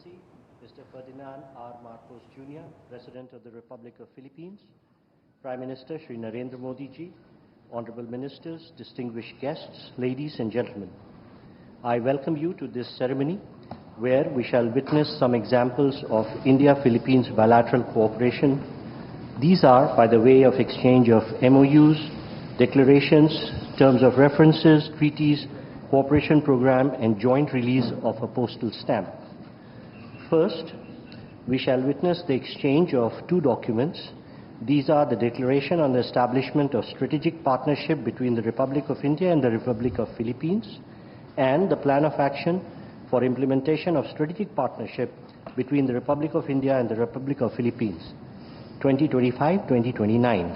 Excellency, Mr. Ferdinand R. Marcos Jr., President of the Republic of Philippines, Prime Minister Shri Narendra Modi ji, Honorable Ministers, distinguished guests, ladies and gentlemen. I welcome you to this ceremony where we shall witness some examples of India-Philippines bilateral cooperation. These are by the way of exchange of MOUs, declarations, terms of references, treaties, cooperation program and joint release of a postal stamp. First, we shall witness the exchange of two documents. These are the Declaration on the Establishment of Strategic Partnership between the Republic of India and the Republic of Philippines and the Plan of Action for Implementation of Strategic Partnership between the Republic of India and the Republic of Philippines, 2025-2029.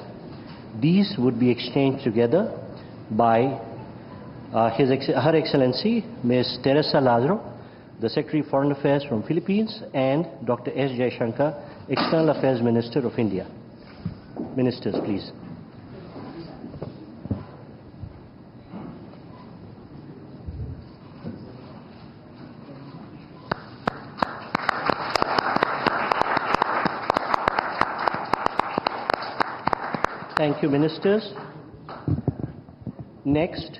These would be exchanged together by Her Excellency Ms. Teresa Lazaro, the Secretary of Foreign Affairs from Philippines, and Dr. S. Jaishankar, External Affairs Minister of India. Ministers, please. Thank you, Ministers. Next,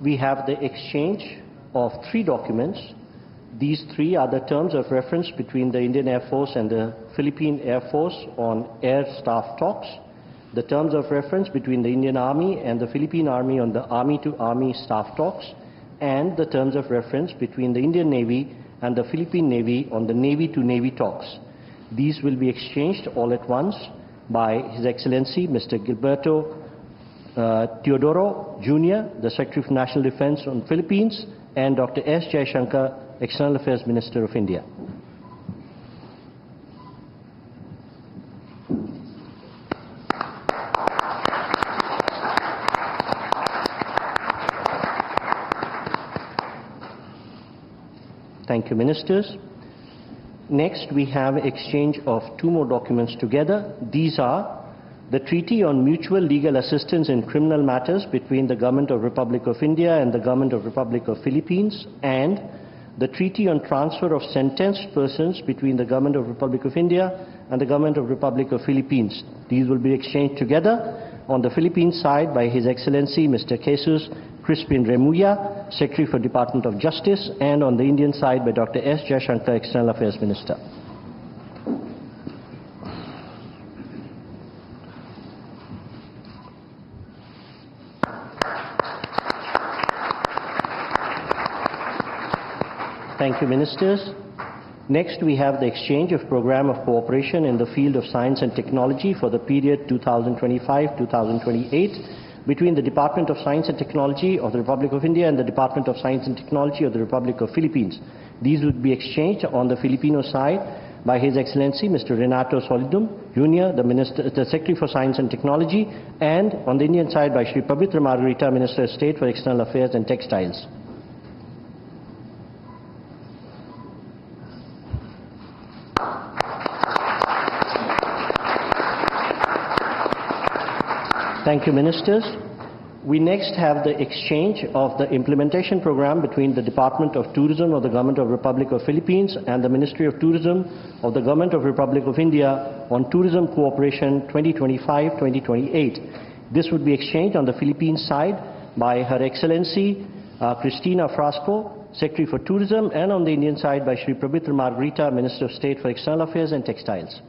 we have the exchange of three documents. These three are the terms of reference between the Indian Air Force and the Philippine Air Force on air staff talks, the terms of reference between the Indian Army and the Philippine Army on the Army-to-Army staff talks, and the terms of reference between the Indian Navy and the Philippine Navy on the Navy-to-Navy talks. These will be exchanged all at once by His Excellency Mr. Gilberto Teodoro Jr., the Secretary for National Defense on Philippines, and Dr. S. Jaishankar, External Affairs Minister of India. Thank you, Ministers. Next, we have exchange of two more documents together. These are the Treaty on Mutual Legal Assistance in Criminal Matters between the Government of Republic of India and the Government of Republic of Philippines, and the Treaty on Transfer of Sentenced Persons between the Government of Republic of India and the Government of Republic of Philippines. These will be exchanged together on the Philippine side by His Excellency Mr. Jesus Crispin Remulla, Secretary for Department of Justice, and on the Indian side by Dr. S. Jaishankar, External Affairs Minister. Thank you, Ministers. Next, we have the exchange of program of cooperation in the field of science and technology for the period 2025-2028 between the Department of Science and Technology of the Republic of India and the Department of Science and Technology of the Republic of Philippines. These would be exchanged on the Filipino side by His Excellency Mr. Renato Solidum Jr., the Secretary for Science and Technology, and on the Indian side by Shri Pabitra Margarita, Minister of State for External Affairs and Textiles. Thank you, Ministers. We next have the exchange of the implementation program between the Department of Tourism of the Government of Republic of Philippines and the Ministry of Tourism of the Government of Republic of India on Tourism Cooperation 2025-2028. This would be exchanged on the Philippine side by Her Excellency Cristina Frasco, Secretary for Tourism, and on the Indian side by Shri Pabitra Margarita, Minister of State for External Affairs and Textiles.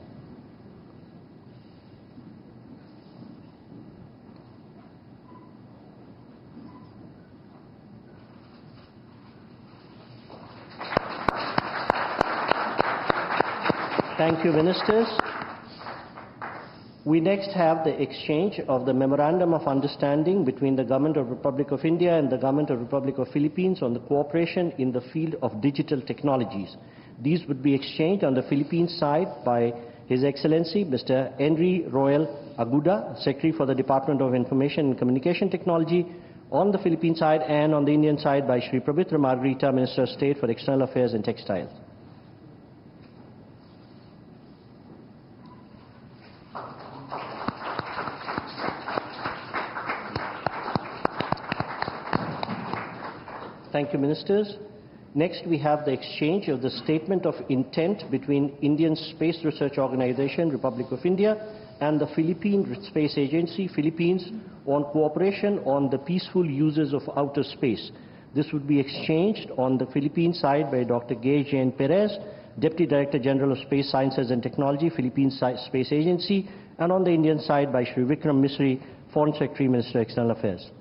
Thank you, Ministers. We next have the exchange of the Memorandum of Understanding between the Government of Republic of India and the Government of Republic of Philippines on the cooperation in the field of digital technologies. These would be exchanged on the Philippine side by His Excellency Mr. Henry Royal Aguda, Secretary for the Department of Information and Communication Technology on the Philippine side, and on the Indian side by Shri Pabitra Margarita, Minister of State for External Affairs and Textiles. Thank you, Ministers. Next, we have the exchange of the Statement of Intent between Indian Space Research Organization, Republic of India, and the Philippine Space Agency, Philippines, on cooperation on the peaceful uses of outer space. This would be exchanged on the Philippine side by Dr. Gay Jane Perez, Deputy Director General of Space Sciences and Technology, Philippine Space Agency, and on the Indian side by Shri Vikram Misri, Foreign Secretary, Minister of External Affairs.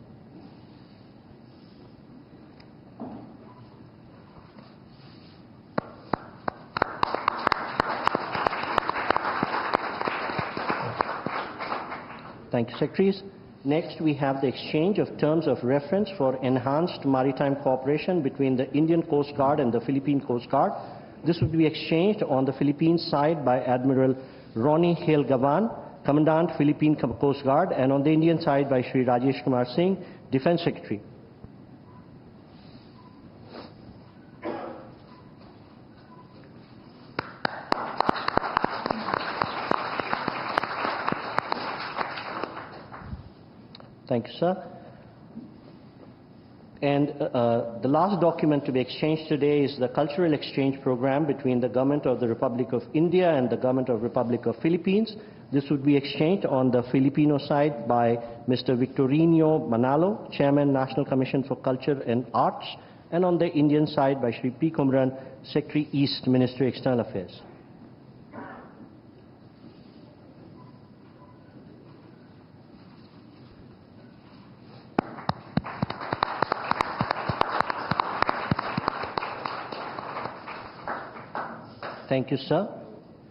Thank you, Secretaries. Next, we have the exchange of terms of reference for enhanced maritime cooperation between the Indian Coast Guard and the Philippine Coast Guard. This would be exchanged on the Philippine side by Admiral Ronnie Hale Gavan, Commandant Philippine Coast Guard, and on the Indian side by Shri Rajesh Kumar Singh, Defense Secretary. Thank you, sir. And the last document to be exchanged today is the cultural exchange program between the Government of the Republic of India and the Government of the Republic of Philippines. This would be exchanged on the Filipino side by Mr. Victorino Manalo, Chairman, National Commission for Culture and Arts, and on the Indian side by Shri P. Kumran, Secretary East, Ministry of External Affairs. Thank you, sir.